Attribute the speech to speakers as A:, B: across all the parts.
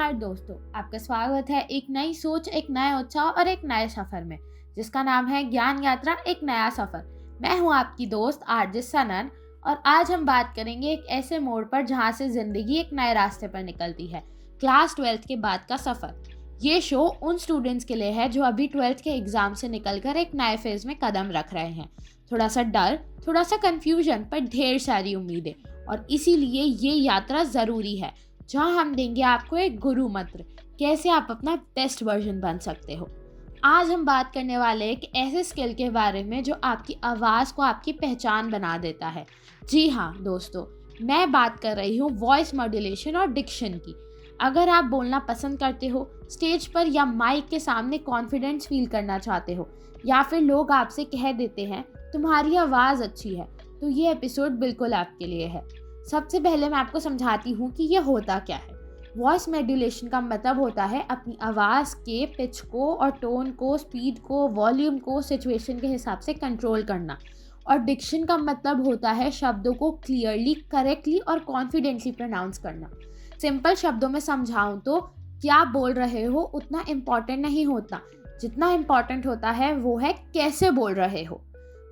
A: नमस्कार दोस्तों, आपका स्वागत है एक नई सोच, एक नया उत्साह और एक नए सफर में, जिसका नाम है ज्ञान यात्रा एक नया सफर। मैं हूं आपकी दोस्त आरजे सनन और आज हम बात करेंगे एक ऐसे मोड़ पर जहां से जिंदगी एक नए रास्ते पर निकलती है, क्लास 12th के बाद का सफर। ये शो उन स्टूडेंट्स के लिए है जो अभी 12th के एग्जाम से निकलकर एक नए फेज में कदम रख रहे हैं। थोड़ा सा डर, थोड़ा सा कंफ्यूजन, पर ढेर सारी उम्मीदें, और इसीलिए ये यात्रा ज़रूरी है जहाँ हम देंगे आपको एक गुरु मंत्र, कैसे आप अपना बेस्ट वर्जन बन सकते हो। आज हम बात करने वाले एक ऐसे स्किल के बारे में जो आपकी आवाज़ को आपकी पहचान बना देता है। जी हाँ दोस्तों, मैं बात कर रही हूँ वॉइस मॉड्यूलेशन और डिक्शन की। अगर आप बोलना पसंद करते हो, स्टेज पर या माइक के सामने कॉन्फिडेंस फील करना चाहते हो, या फिर लोग आपसे कह देते हैं तुम्हारी आवाज़ अच्छी है, तो ये एपिसोड बिल्कुल आपके लिए है। सबसे पहले मैं आपको समझाती हूँ कि ये होता क्या है। वॉइस मॉड्यूलेशन का मतलब होता है अपनी आवाज़ के पिच को और टोन को, स्पीड को, वॉल्यूम को सिचुएशन के हिसाब से कंट्रोल करना। और डिक्शन का मतलब होता है शब्दों को क्लियरली, करेक्टली और कॉन्फिडेंटली प्रोनाउंस करना। सिंपल शब्दों में समझाऊँ तो क्या बोल रहे हो उतना इम्पॉर्टेंट नहीं होता, जितना इम्पॉर्टेंट होता है वो है कैसे बोल रहे हो।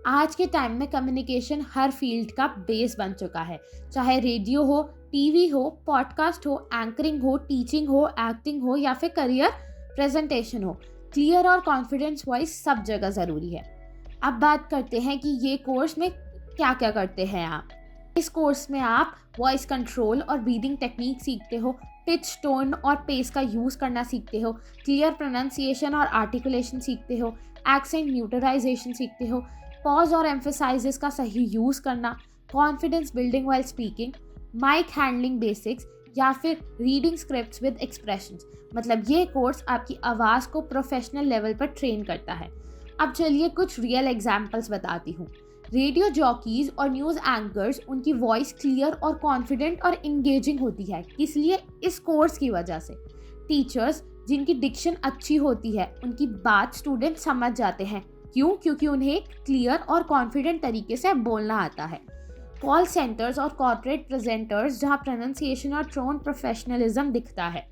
A: आज के टाइम में कम्युनिकेशन हर फील्ड का बेस बन चुका है, चाहे रेडियो हो, टीवी हो, पॉडकास्ट हो, एंकरिंग हो, टीचिंग हो, एक्टिंग हो या फिर करियर प्रेजेंटेशन हो। क्लियर और कॉन्फिडेंस वॉइस सब जगह ज़रूरी है। अब बात करते हैं कि ये कोर्स में क्या क्या करते हैं आप। इस कोर्स में आप वॉइस कंट्रोल और ब्रीदिंग टेक्निक सीखते हो, पिच, टोन और पेस का यूज़ करना सीखते हो, क्लियर प्रोनाउंसिएशन और आर्टिकुलेशन सीखते हो, एक्सेंट न्यूट्रलाइजेशन सीखते हो, पॉज और एम्फेसाइजेस का सही यूज़ करना, confidence building while speaking, mic handling basics या फिर रीडिंग स्क्रिप्ट्स विद एक्सप्रेशंस। मतलब ये कोर्स आपकी आवाज़ को प्रोफेशनल लेवल पर ट्रेन करता है। अब चलिए कुछ रियल एग्जांपल्स बताती हूँ। रेडियो जॉकीज और न्यूज़ एंकर्स, उनकी वॉइस क्लियर और कॉन्फिडेंट और इंगेजिंग होती है, इसलिए इस कोर्स की वजह से। टीचर्स जिनकी डिक्शन अच्छी होती है, उनकी बात स्टूडेंट समझ जाते हैं। क्यों? क्योंकि उन्हें क्लियर और कॉन्फिडेंट तरीके से बोलना आता है। कॉल सेंटर्स और कॉर्पोरेट प्रेजेंटर्स, जहां प्रोनाउंसिएशन और टोन प्रोफेशनलिज्म दिखता है,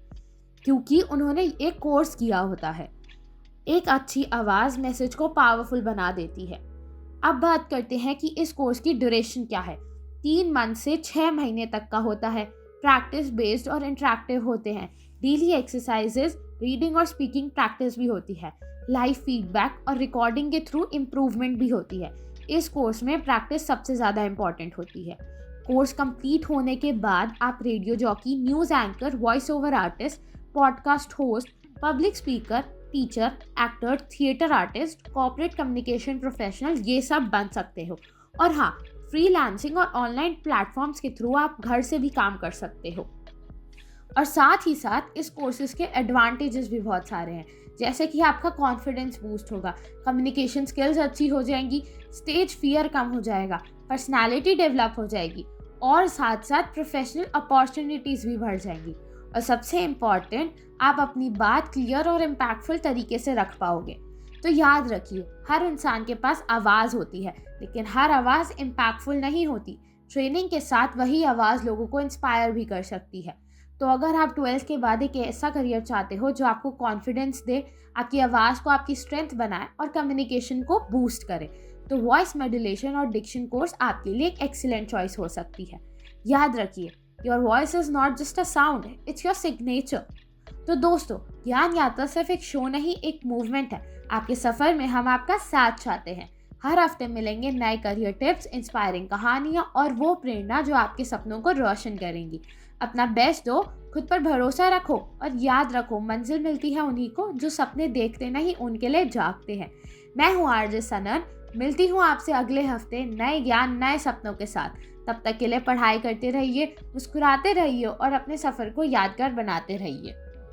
A: क्योंकि उन्होंने एक कोर्स किया होता है। एक अच्छी आवाज़ मैसेज को पावरफुल बना देती है। अब बात करते हैं कि इस कोर्स की ड्यूरेशन क्या है। 3 मंथ से 6 महीने तक का होता है। प्रैक्टिस बेस्ड और इंटरेक्टिव होते हैं। डेली एक्सरसाइजेज, रीडिंग और स्पीकिंग प्रैक्टिस भी होती है। लाइव फीडबैक और रिकॉर्डिंग के थ्रू इम्प्रूवमेंट भी होती है। इस कोर्स में प्रैक्टिस सबसे ज़्यादा इम्पॉर्टेंट होती है। कोर्स कंप्लीट होने के बाद आप radio jockey, news anchor, voice over artist, podcast host, public speaker, teacher, actor, theatre artist, corporate communication professional, ये सब बन सकते हो। और हाँ, फ्रीलांसिंग और ऑनलाइन प्लेटफॉर्म्स के थ्रू आप घर से भी काम कर सकते हो। और साथ ही साथ इस कोर्सेज के एडवांटेजेस भी बहुत सारे हैं, जैसे कि आपका कॉन्फिडेंस बूस्ट होगा, कम्युनिकेशन स्किल्स अच्छी हो जाएंगी, स्टेज फियर कम हो जाएगा, पर्सनालिटी डेवलप हो जाएगी और साथ साथ प्रोफेशनल अपॉर्चुनिटीज़ भी बढ़ जाएंगी। और सबसे इम्पॉर्टेंट, आप अपनी बात क्लियर और इम्पैक्टफुल तरीके से रख पाओगे। तो याद रखिए, हर इंसान के पास आवाज़ होती है, लेकिन हर आवाज़ इम्पैक्टफुल नहीं होती। ट्रेनिंग के साथ वही आवाज़ लोगों को इंस्पायर भी कर सकती है। तो अगर आप 12th के बाद एक ऐसा करियर चाहते हो जो आपको कॉन्फिडेंस दे, आपकी आवाज़ को आपकी स्ट्रेंथ बनाए और कम्युनिकेशन को बूस्ट करे, तो वॉइस मॉड्यूलेशन और डिक्शन कोर्स आपके लिए एक एक्सीलेंट चॉइस हो सकती है। याद रखिए, your voice is not just a sound, it's your signature. तो दोस्तों, ज्ञान यात्रा सिर्फ एक शो नहीं, एक मूवमेंट है। आपके सफ़र में हम आपका साथ चाहते हैं। हर हफ्ते मिलेंगे नए करियर टिप्स, इंस्पायरिंग कहानियाँ और वो प्रेरणा जो आपके सपनों को रोशन करेंगी। अपना बेस्ट दो, खुद पर भरोसा रखो और याद रखो, मंजिल मिलती है उन्हीं को जो सपने देखते नहीं, उनके लिए जागते हैं। मैं हूँ आरजे सनन, मिलती हूँ आपसे अगले हफ्ते नए ज्ञान, नए सपनों के साथ। तब तक के लिए पढ़ाई करते रहिए, मुस्कुराते रहिए और अपने सफ़र को यादगार बनाते रहिए।